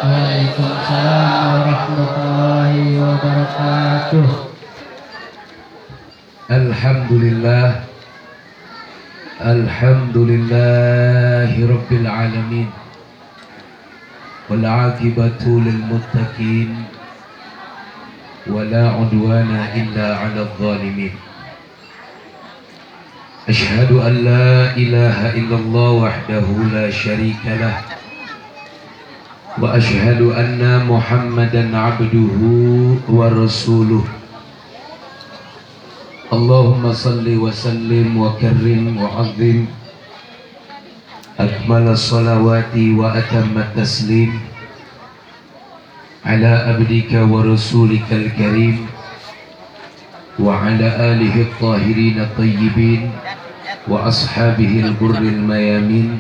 Waalaikumsalam warahmatullahi wabarakatuh. Alhamdulillah, alhamdulillahi rabbil alamin, wal aqibatu lil muttaqin, wala udwana illa 'alal zalimin. Ashhadu an la ilaha illallah wahdahu la syarika lah, wa ashhadu anna Muhammadan 'abduhu wa rasuluh. Allahumma salli wa sallim wa karrim wa 'azzim akmal salawati wa atammat taslim ala abdika wa rasulika al-karim wa ala alihi at-tahirin at-tayyibin wa ashabihi al-ghurril mayamin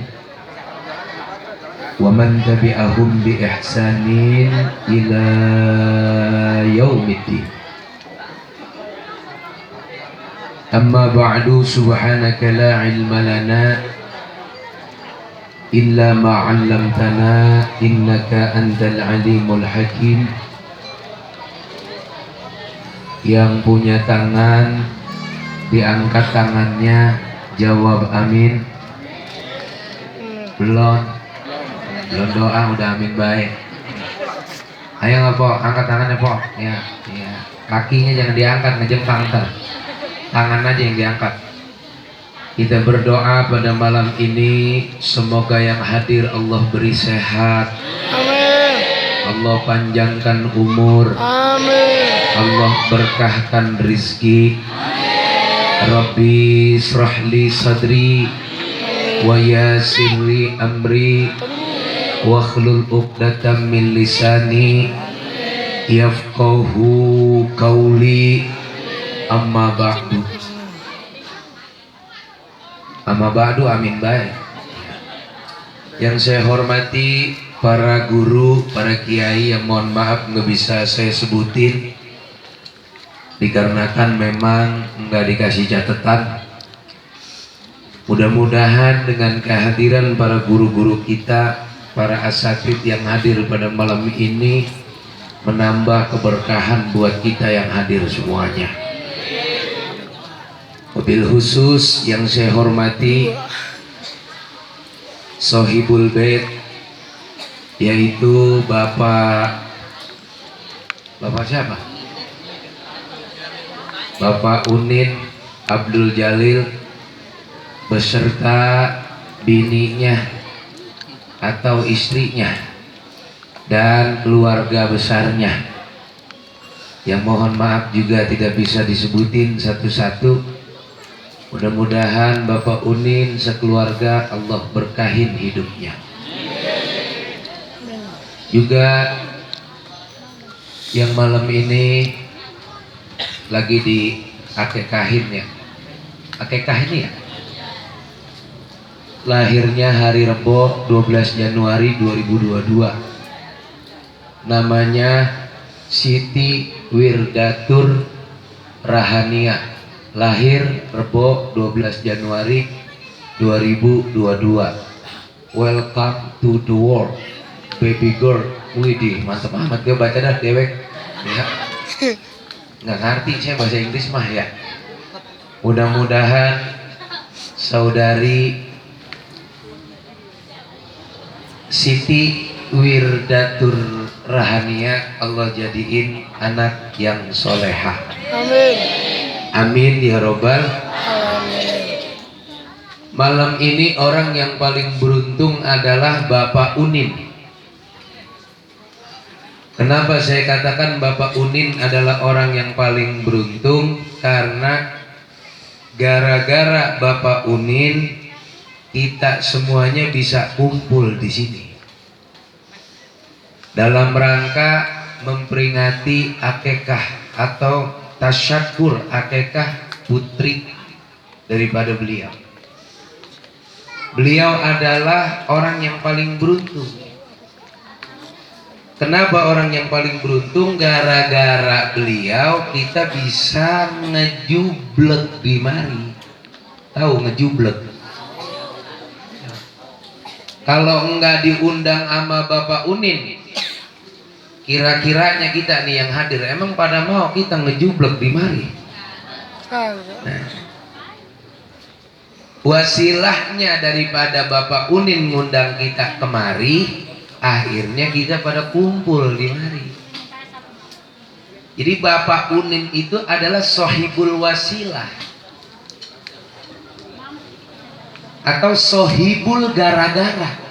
wa man tabi'ahum bi ihsanin ila yaumiddin. Amma ba'du, subhanaka la ilma lana illa ma 'allamtana innaka antal alimul hakim. Yang punya tangan diangkat tangannya, jawab amin. Belum doa udah amin baik. Ayo ngapo, angkat tangannya po. Ya. Kakinya jangan diangkat, ngejempang ntar. Tangan aja yang diangkat. Kita berdoa pada malam ini, semoga yang hadir Allah beri sehat. Amin. Allah panjangkan umur. Amin. Allah berkahkan rizki. Rabbi srahli sadri wa yassirli amri wa khlul 'uqdatam min lisani yafqahu qawli. Amma ba'du, amin baik. Yang saya hormati para guru, para kiai yang mohon maaf nggak bisa saya sebutin dikarenakan memang nggak dikasih catatan. Mudah-mudahan dengan kehadiran para guru-guru kita, para asatidz yang hadir pada malam ini menambah keberkahan buat kita yang hadir semuanya. Wabil khusus yang saya hormati Sohibul Bait, yaitu Bapak siapa? Bapak Unin Abdul Jalil beserta bininya atau istrinya dan keluarga besarnya, yang mohon maaf juga tidak bisa disebutin satu-satu. Mudah-mudahan Bapak Unin sekeluarga Allah berkahin hidupnya. Juga yang malam ini lagi di akekahin ya. Akekah ini ya. Lahirnya hari Rebo 12 Januari 2022. Namanya Siti Wirdatur Rahania. Lahir Rebo 12 Januari 2022. Welcome to the world, baby girl. Widih, mantap amat gue baca dah dewek. Ya. Nggak ngerti saya bahasa Inggris mah ya. Mudah-mudahan saudari Siti Wirdatur Rahania Allah jadiin anak yang solehah. Amin. Amin ya robbal. Amin. Malam ini orang yang paling beruntung adalah Bapak Unin. Kenapa saya katakan Bapak Unin adalah orang yang paling beruntung? Karena gara-gara Bapak Unin kita semuanya bisa kumpul di sini dalam rangka memperingati akekah atau tasyakur akekah putri daripada beliau. Beliau adalah orang yang paling beruntung. Kenapa orang yang paling beruntung? Gara-gara beliau kita bisa ngejublek di mari. Tahu ngejublek? Kalau enggak diundang sama Bapak Unin, Kira-kiranya kita nih yang hadir emang pada mau kita ngejublek di mari. Nah, wasilahnya daripada Bapak Unin ngundang kita kemari, akhirnya kita pada kumpul di mari. Jadi Bapak Unin itu adalah sohibul wasilah atau sohibul gara-gara.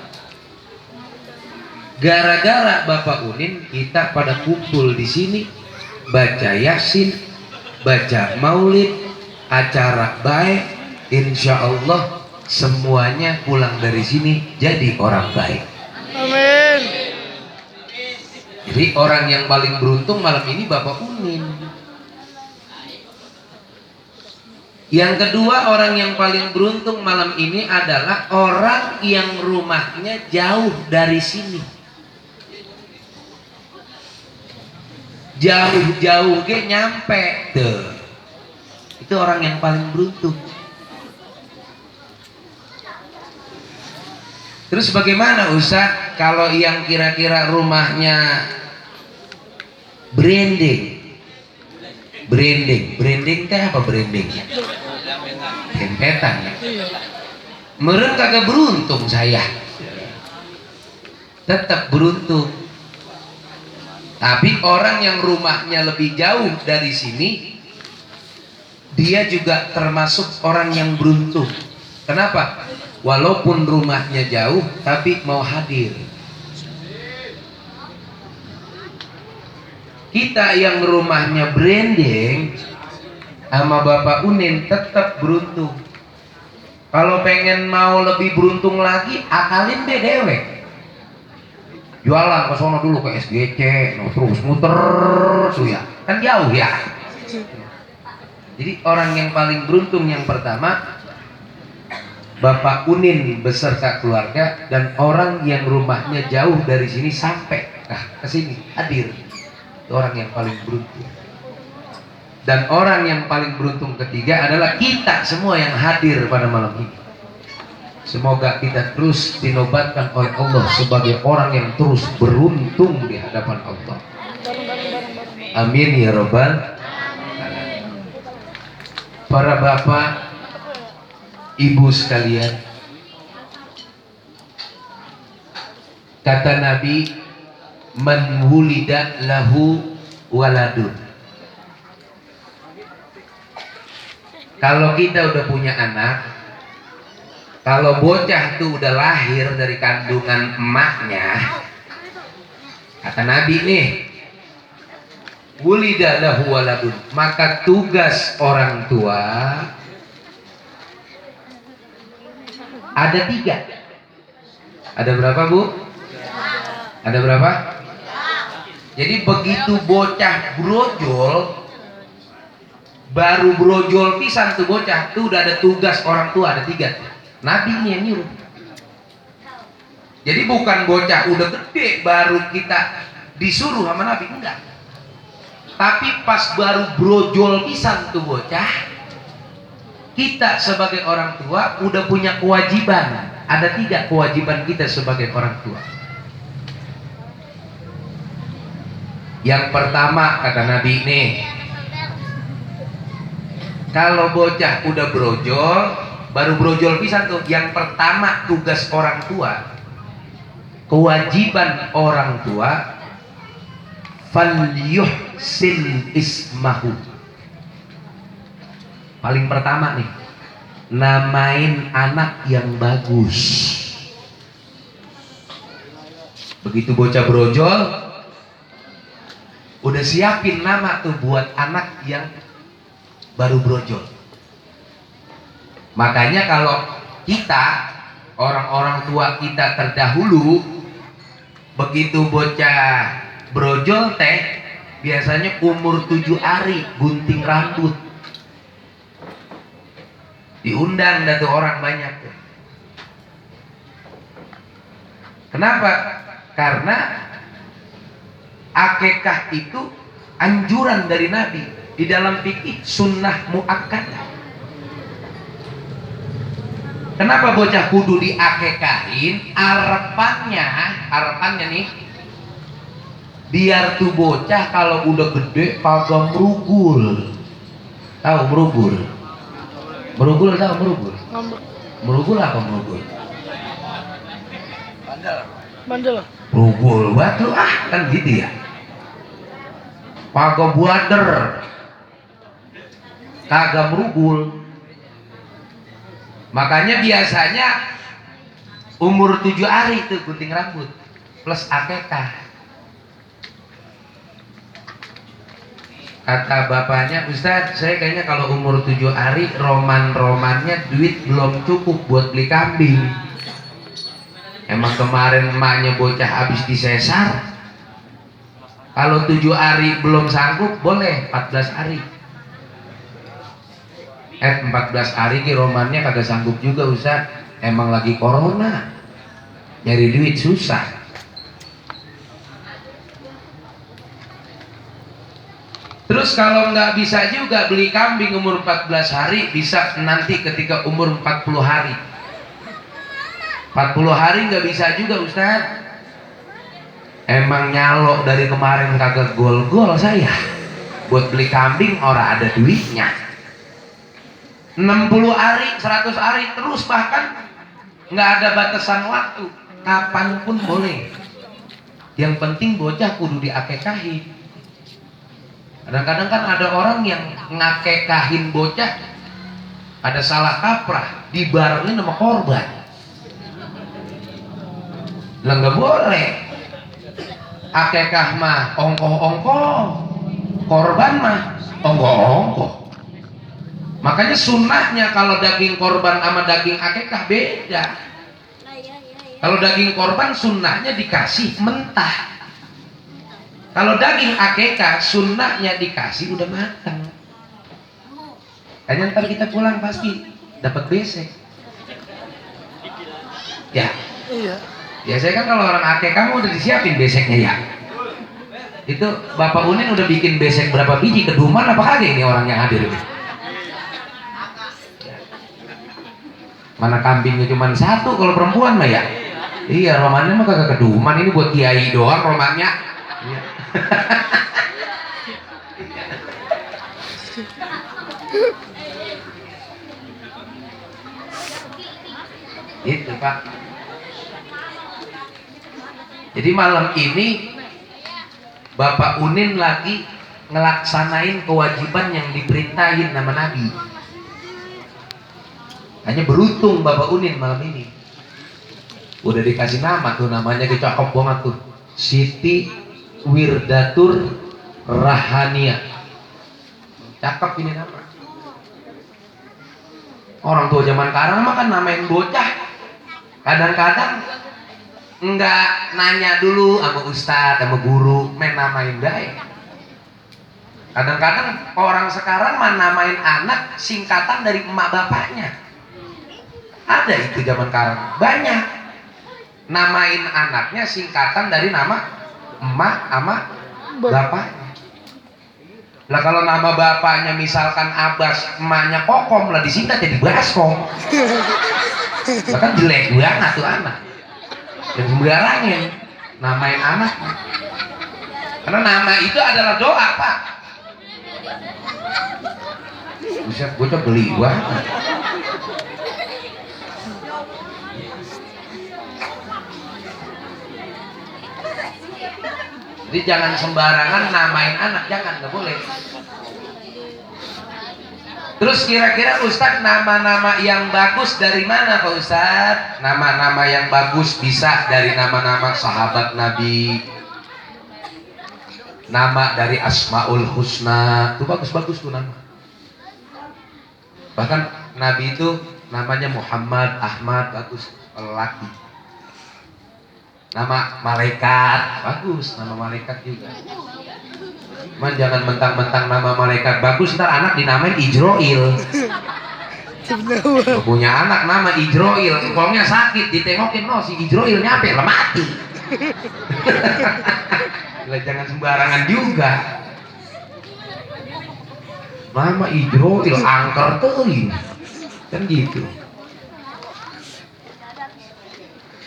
Gara-gara Bapak Unin kita pada kumpul di sini, baca Yasin, baca Maulid, acara baik, insya Allah semuanya pulang dari sini jadi orang baik. Amin. Jadi orang yang paling beruntung malam ini Bapak Unin. Yang kedua, orang yang paling beruntung malam ini adalah orang yang rumahnya jauh dari sini. Jauh-jauh ke nyampe tuh. Itu orang yang paling beruntung. Terus bagaimana Ustaz kalau yang kira-kira rumahnya branding? Branding teh apa branding? Dempetan ya. Meren kagak beruntung saya. Tetap beruntung. Tapi orang yang rumahnya lebih jauh dari sini, dia juga termasuk orang yang beruntung. Kenapa? Walaupun rumahnya jauh, tapi mau hadir. Kita yang rumahnya branding sama Bapak Unin tetap beruntung. Kalau pengen mau lebih beruntung lagi, akalin deh dewek. Jualan ke sono dulu ke SGC, terus muter tuh ya, kan jauh ya. Jadi orang yang paling beruntung yang pertama Bapak Unin beserta keluarga, dan orang yang rumahnya jauh dari sini sampai ke sini hadir, itu orang yang paling beruntung. Dan orang yang paling beruntung ketiga adalah kita semua yang hadir pada malam ini. Semoga kita terus dinobatkan oleh Allah sebagai orang yang terus beruntung di hadapan Allah. Amin ya robbal alamin. Para bapak, ibu sekalian, kata Nabi, man wulida lahu waladun. Kalau kita udah punya anak, kalau bocah tuh udah lahir dari kandungan emaknya, kata Nabi nih, wulida lahu waladun, maka tugas orang tua ada 3. Ada berapa Bu? Ada berapa? Jadi begitu bocah brojol, baru brojol pisan tuh bocah, tuh udah ada tugas orang tua, ada 3. Nabi ini yang nyuruh. Jadi bukan bocah udah gede baru kita disuruh sama Nabi, enggak. Tapi pas baru brojol pisan tuh bocah, kita sebagai orang tua udah punya kewajiban. Ada 3 kewajiban kita sebagai orang tua. Yang pertama kata Nabi nih, kalau bocah udah brojol, baru brojol pisan tuh, yang pertama tugas orang tua, kewajiban orang tua, falyuhsin ismahu. Paling pertama nih, namain anak yang bagus. Begitu bocah brojol, udah siapin nama tuh buat anak yang baru brojol. Makanya kalau kita, orang-orang tua kita terdahulu, begitu bocah brojol teh, biasanya umur 7 hari gunting rambut. Diundang dah tuh orang banyak tuh. Kenapa? Karena akekah itu anjuran dari Nabi. Di dalam fikih sunnah muakkadah. Kenapa bocah kudu diakekahin? Harapannya nih, biar tuh bocah kalau udah gede kagak merugul. Tahu merugul? Merugul tahu merugul? Ngambek. Merugul apa merugul? Bandel. Merugul batu kan gitu ya. Kagak buader, kagak merugul. Makanya biasanya umur 7 hari itu gunting rambut plus akekah. Kata bapaknya, Ustadz, saya kayaknya kalau umur 7 hari roman-romannya duit belum cukup buat beli kambing. Emang kemarin emaknya bocah habis disesar. Kalau 7 hari belum sanggup, boleh 14 hari. 14 hari ki romannya kagak sanggup juga Ustaz. Emang lagi corona, nyari duit susah. Terus kalau nggak bisa juga beli kambing umur 14 hari, bisa nanti ketika umur 40 hari. 40 hari nggak bisa juga Ustaz. Emang nyalok dari kemarin kagak gol-gol saya. Buat beli kambing orang ada duitnya. 60 hari, 100 hari, terus bahkan nggak ada batasan waktu, kapanpun boleh. Yang penting bocah kudu diakekahin. Kadang-kadang kan ada orang yang ngakekahin bocah, ada salah kaprah, dibarengin sama korban. Lah nggak boleh. Akekah mah ongkoh-ongkoh, korban mah ongkoh-ongkoh. Makanya sunnahnya kalau daging korban sama daging akekah beda. Kalau daging korban sunnahnya dikasih mentah. Kalau daging akekah sunnahnya dikasih udah matang. Kayaknya ntar kita pulang pasti dapat besek. Ya. Iya. Biasanya kan kalau orang akekah udah disiapin beseknya ya. Itu Bapak Unin udah bikin besek berapa biji, keduman apa kagak ini orang yang hadir ini? Mana kambingnya cuma 1 kalau perempuan mah ya. Iya, romannya mah kagak keduman, ini buat kiai doang romannya. Iya. Itu Pak. Jadi malam ini Bapak Unin lagi ngelaksanain kewajiban yang diperintahin sama Nabi. Hanya beruntung Bapak Unin malam ini udah dikasih nama tuh, namanya cakep banget tuh, Siti Wirdatur Rahania. Cakep ini nama. Orang tua zaman sekarang mah kan namain bocah kadang-kadang nggak nanya dulu sama ustadz sama guru, main namain baik. Kadang-kadang orang sekarang mah namain anak singkatan dari emak bapaknya. Ada itu zaman sekarang banyak namain anaknya singkatan dari nama emak sama bapaknya. Lah kalau nama bapaknya misalkan Abbas, emaknya Kokom, lah disingkat jadi Baskom. Bahkan jelek banget tuh anak. Dan sembarangin namain anak. Karena nama itu adalah doa Pak. Buset, bocah geli banget. Jadi jangan sembarangan namain anak, jangan, nggak boleh. Terus kira-kira Ustadz nama-nama yang bagus dari mana Pak Ustadz? Nama-nama yang bagus bisa dari nama-nama sahabat Nabi, nama dari Asmaul Husna, itu bagus-bagus tuh nama. Bahkan Nabi itu namanya Muhammad, Ahmad, bagus, lelaki. Nama malaikat, bagus, nama malaikat juga. Cuman jangan mentang-mentang nama malaikat bagus, ntar anak dinamain Ijroil. Punya anak nama Ijroil, engkongnya sakit, ditengokin, no si Ijroil nyampe, lah mati. Jangan sembarangan juga. Nama Ijroil, angker tuh, kan gitu.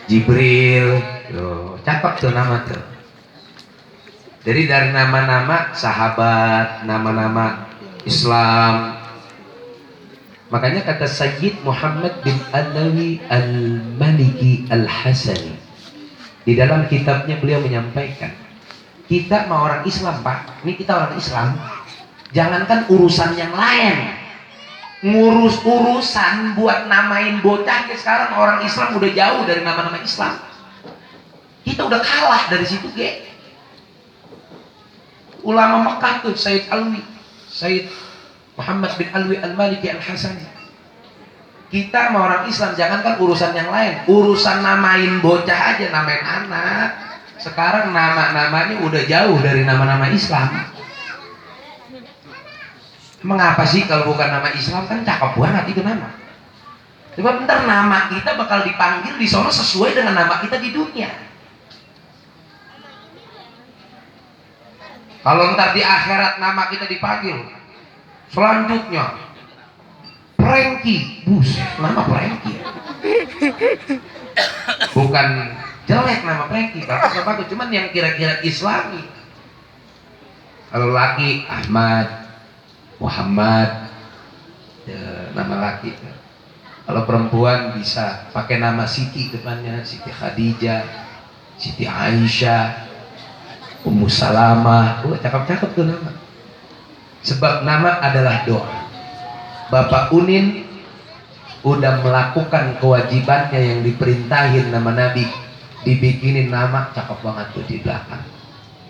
Jibril, tuh, cakep tuh nama tuh. Jadi dari nama-nama sahabat, nama-nama Islam. Makanya kata Sayyid Muhammad bin Alawi Al-Maliki Al-Hasani, di dalam kitabnya beliau menyampaikan, kita mau orang Islam Pak, ini kita orang Islam, jangankan urusan yang lain, ngurus urusan buat namain bocah, sekarang orang Islam udah jauh dari nama-nama Islam. Kita udah kalah dari situ, Ge. Ulama Mekah tuh Sayyid Alwi, Sayyid Muhammad bin Alwi Al-Maliki Al-Hasani. Kita sama orang Islam jangankan urusan yang lain, urusan namain bocah aja, namain anak. Sekarang nama-namanya udah jauh dari nama-nama Islam. Mengapa sih kalau bukan nama Islam? Kan cakep banget itu nama. Sebab ntar nama kita bakal dipanggil di sana sesuai dengan nama kita di dunia. Kalau ntar di akhirat nama kita dipanggil selanjutnya Franky, buset, nama Franky. Bukan jelek nama Franky, bagus, cuman yang kira-kira Islami. Kalau laki Ahmad, Muhammad, ya, nama laki. Kalau perempuan bisa pakai nama Siti depannya, Siti Khadijah, Siti Aisyah, Ummu Salamah. Cakep-cakep tuh nama. Sebab nama adalah doa. Bapak Unin udah melakukan kewajibannya yang diperintahin nama Nabi, dibikinin nama, cakep banget tuh di belakang.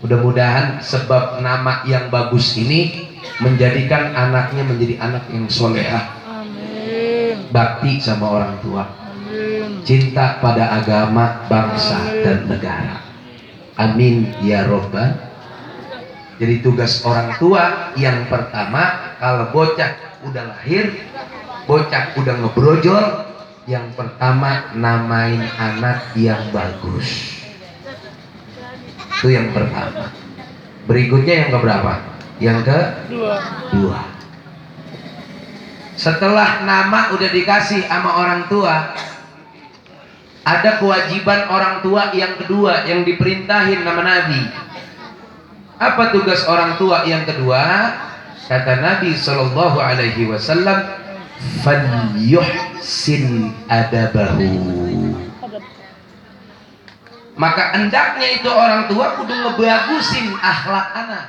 Mudah-mudahan sebab nama yang bagus ini menjadikan anaknya menjadi anak yang solehah, bakti sama orang tua, cinta pada agama, bangsa dan negara. Amin ya robbal. Jadi tugas orang tua yang pertama, kalau bocah udah lahir, bocah udah ngebrojol, yang pertama namain anak yang bagus. Itu yang pertama. Berikutnya yang keberapa? Yang kedua. Setelah nama udah dikasih sama orang tua, ada kewajiban orang tua yang kedua yang diperintahin nama Nabi. Apa tugas orang tua yang kedua? Kata Nabi Shallallahu Alaihi Wasallam, "Falyuhsin adabahu." Maka hendaknya itu orang tua kudu ngebagusin akhlak anak.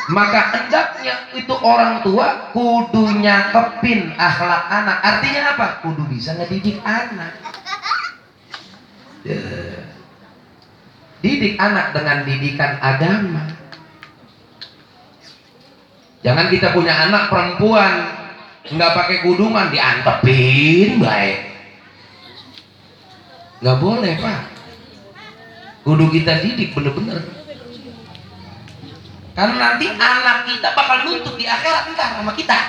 Maka hendaknya itu orang tua kudu nyakepin akhlak anak. Artinya apa? Kudu bisa ngedidik anak. Didik anak dengan didikan agama. Jangan kita punya anak perempuan nggak pakai kudungan diantepin baik. Nggak boleh Pak. Kudu kita didik bener-bener. Karena nanti anak kita bakal nuntut di akhirat ntar sama kita.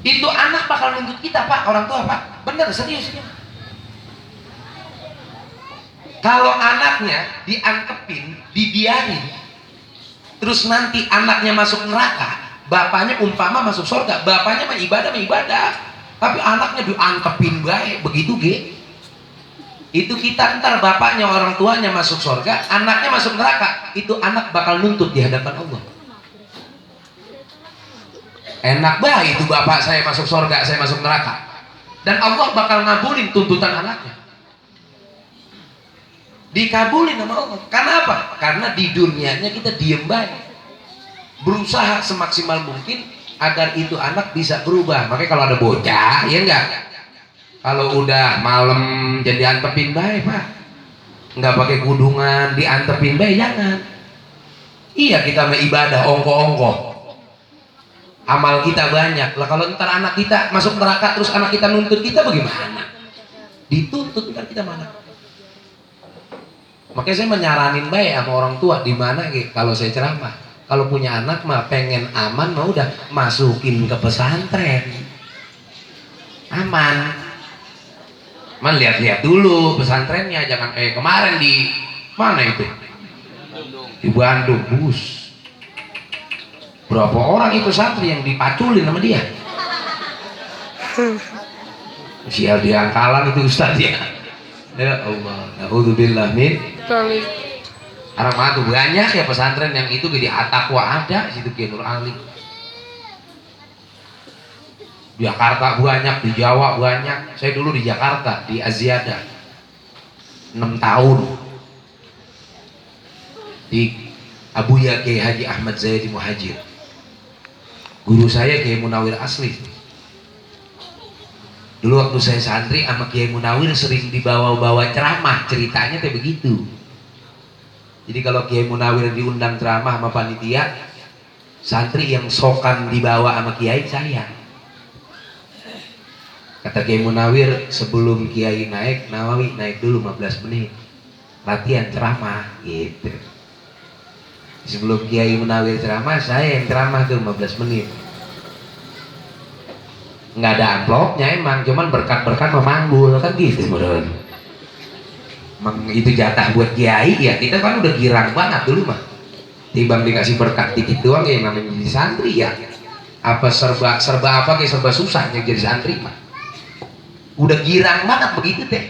Itu anak bakal nuntut kita Pak, orang tua Pak. Bener, serius. Kalau anaknya diantepin, dibiarin, terus nanti anaknya masuk neraka, bapaknya umpama masuk surga, bapaknya mah ibadah, tapi anaknya diantepin baik, begitu Ge. Itu kita ntar bapaknya orang tuanya masuk surga, anaknya masuk neraka, itu anak bakal nuntut di hadapan Allah. Enak baik itu bapak saya masuk surga, saya masuk neraka, dan Allah bakal ngabulin tuntutan anaknya. Dikabulin sama Allah. Karena apa? Karena di dunianya kita diem baik, berusaha semaksimal mungkin agar itu anak bisa berubah. Makanya kalau ada bocah, ya enggak, kalau udah malam jadi diantepin baik Pak, nggak pakai kudungan diantepin baik, jangan. Iya kita mau ibadah ongko-ongko, amal kita banyak lah. Kalau ntar anak kita masuk neraka terus anak kita nuntut kita bagaimana? Dituntut ntar kita mana? Makanya saya menyaranin baik sama orang tua di mana kalau saya ceramah, kalau punya anak mah pengen aman mah udah masukin ke pesantren. Aman. Man lihat-lihat dulu pesantrennya, jangan kayak kemarin di mana itu? Di Bandung, bus. Berapa orang itu santri yang dipaculin sama dia? Sial di Angkalan itu Ustaz ya. Ya Allah, naudzubillah min. Kali. Orang mah tuh banyak ya pesantren yang itu di Atakwa ada, situ Kiai Nur Ali. Di Jakarta banyak, di Jawa banyak. Saya dulu di Jakarta, di Aziada 6 tahun. Di Abuya Kiai Haji Ahmad Zaidi Muhajir. Guru saya Kiai Munawir asli. Dulu waktu saya santri sama Kiai Munawir sering dibawa-bawa ceramah, ceritanya kayak begitu. Jadi kalau Kiai Munawir diundang ceramah sama panitia, santri yang sokan dibawa sama Kiai saya. Kata Kiai Munawir, sebelum Kiai naik, Nawawi naik dulu 15 menit. Latihan ceramah, gitu. Sebelum Kiai Munawir ceramah, saya yang ceramah tuh 15 menit. Nggak ada amplopnya emang, cuman berkat-berkat memanggul, kan gitu Muron. Emang itu jatah buat Kiai, ya kita kan udah girang banget dulu mah. Timbang dikasih berkat dikit doang ya namanya jadi santri ya. Apa serba apa kayak serba susah yang jadi santri mah. Udah girang banget begitu teh.